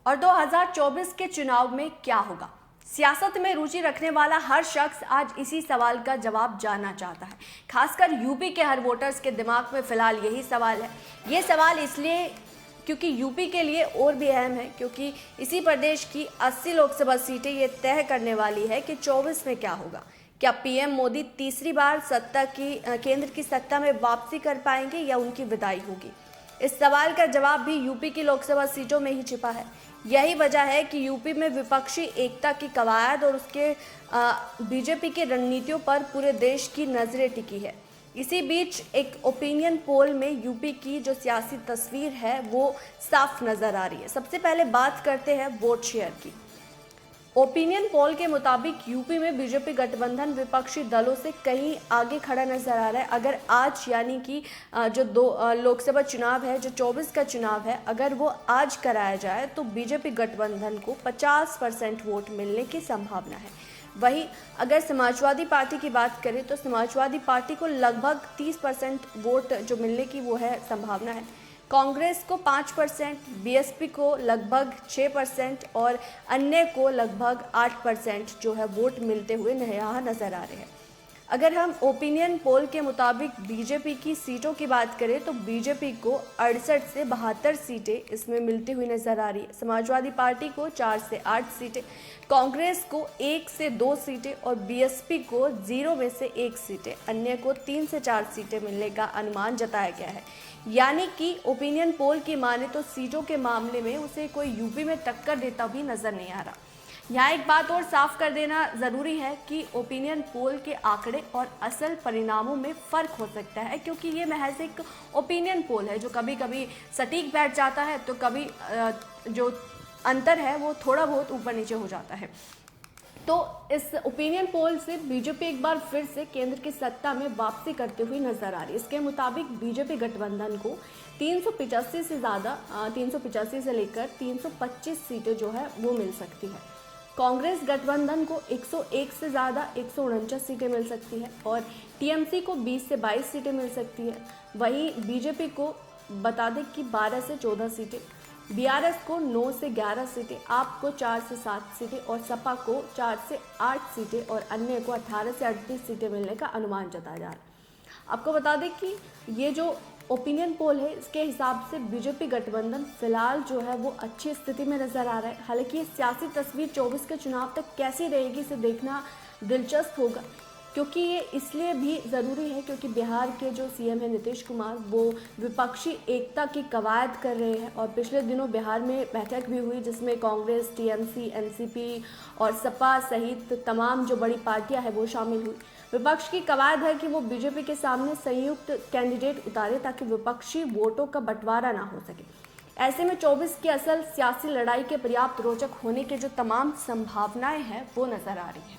और 2024 के चुनाव में क्या होगा? सियासत में रुचि रखने वाला हर शख्स आज इसी सवाल का जवाब जानना चाहता है। खासकर यूपी के हर वोटर्स के दिमाग में फिलहाल यही सवाल है। ये सवाल इसलिए क्योंकि यूपी के लिए और भी अहम है, क्योंकि इसी प्रदेश की 80 लोकसभा सीटें ये तय करने वाली है कि 24 में क्या होगा। क्या पीएम मोदी तीसरी बार केंद्र की सत्ता में वापसी कर पाएंगे या उनकी विदाई होगी? इस सवाल का जवाब भी यूपी की लोकसभा सीटों में ही छिपा है। यही वजह है कि यूपी में विपक्षी एकता की कवायद और उसके बीजेपी की रणनीतियों पर पूरे देश की नजरें टिकी है। इसी बीच एक ओपिनियन पोल में यूपी की जो सियासी तस्वीर है वो साफ नजर आ रही है। सबसे पहले बात करते हैं वोट शेयर की। ओपिनियन पोल के मुताबिक यूपी में बीजेपी गठबंधन विपक्षी दलों से कहीं आगे खड़ा नजर आ रहा है। अगर आज यानी कि जो लोकसभा चुनाव है, जो 24 का चुनाव है, अगर वो आज कराया जाए तो बीजेपी गठबंधन को 50% वोट मिलने की संभावना है। वहीं अगर समाजवादी पार्टी की बात करें तो समाजवादी पार्टी को लगभग 30% वोट जो मिलने की वो है संभावना है। कांग्रेस को 5%, बीएसपी को लगभग 6% और अन्य को लगभग 8% जो है वोट मिलते हुए यहाँ नजर आ रहे हैं। अगर हम ओपिनियन पोल के मुताबिक बीजेपी की सीटों की बात करें तो बीजेपी को 68 से 72 सीटें इसमें मिलती हुई नजर आ रही है। समाजवादी पार्टी को 4 से 8 सीटें, कांग्रेस को 1 से 2 सीटें और बीएसपी को 0 में से 1 सीटें, अन्य को 3 से 4 सीटें मिलने का अनुमान जताया गया है। यानी कि ओपिनियन पोल की माने तो सीटों के मामले में उसे कोई यूपी में टक्कर देता भी नजर नहीं आ रहा। यहाँ एक बात और साफ कर देना ज़रूरी है कि ओपिनियन पोल के आंकड़े और असल परिणामों में फ़र्क हो सकता है, क्योंकि ये महज एक ओपिनियन पोल है जो कभी कभी सटीक बैठ जाता है तो कभी जो अंतर है वो थोड़ा बहुत ऊपर नीचे हो जाता है। तो इस ओपिनियन पोल से बीजेपी एक बार फिर से केंद्र की सत्ता में वापसी करते हुए नजर आ रही है। इसके मुताबिक बीजेपी गठबंधन को 385 से लेकर 325 सीटें जो है वो मिल सकती है। कांग्रेस गठबंधन को 101 से ज़्यादा 149 सीटें मिल सकती है और टीएमसी को 20 से 22 सीटें मिल सकती है। वहीं बीजेपी को बता दें कि 12 से 14 सीटें, बीआरएस को 9 से 11 सीटें, आप को 4 से 7 सीटें और सपा को 4 से 8 सीटें और अन्य को 18 से 38 सीटें मिलने का अनुमान जताया जा रहा है। आपको बता दें कि ये जो ओपिनियन पोल है इसके हिसाब से बीजेपी गठबंधन फिलहाल जो है वो अच्छी स्थिति में नजर आ रहा है। हालांकि ये सियासी तस्वीर 24 के चुनाव तक कैसी रहेगी इसे देखना दिलचस्प होगा, क्योंकि ये इसलिए भी ज़रूरी है क्योंकि बिहार के जो सीएम है नीतीश कुमार वो विपक्षी एकता की कवायद कर रहे हैं और पिछले दिनों बिहार में बैठक भी हुई जिसमें कांग्रेस, टीएमसी, एनसीपी और सपा सहित तमाम जो बड़ी पार्टियां हैं वो शामिल हुई। विपक्ष की कवायद है कि वो बीजेपी के सामने संयुक्त कैंडिडेट उतारे ताकि विपक्षी वोटों का बंटवारा ना हो सके। ऐसे में 24 की असल सियासी लड़ाई के पर्याप्त रोचक होने के जो तमाम संभावनाएं हैं वो नजर आ रही है।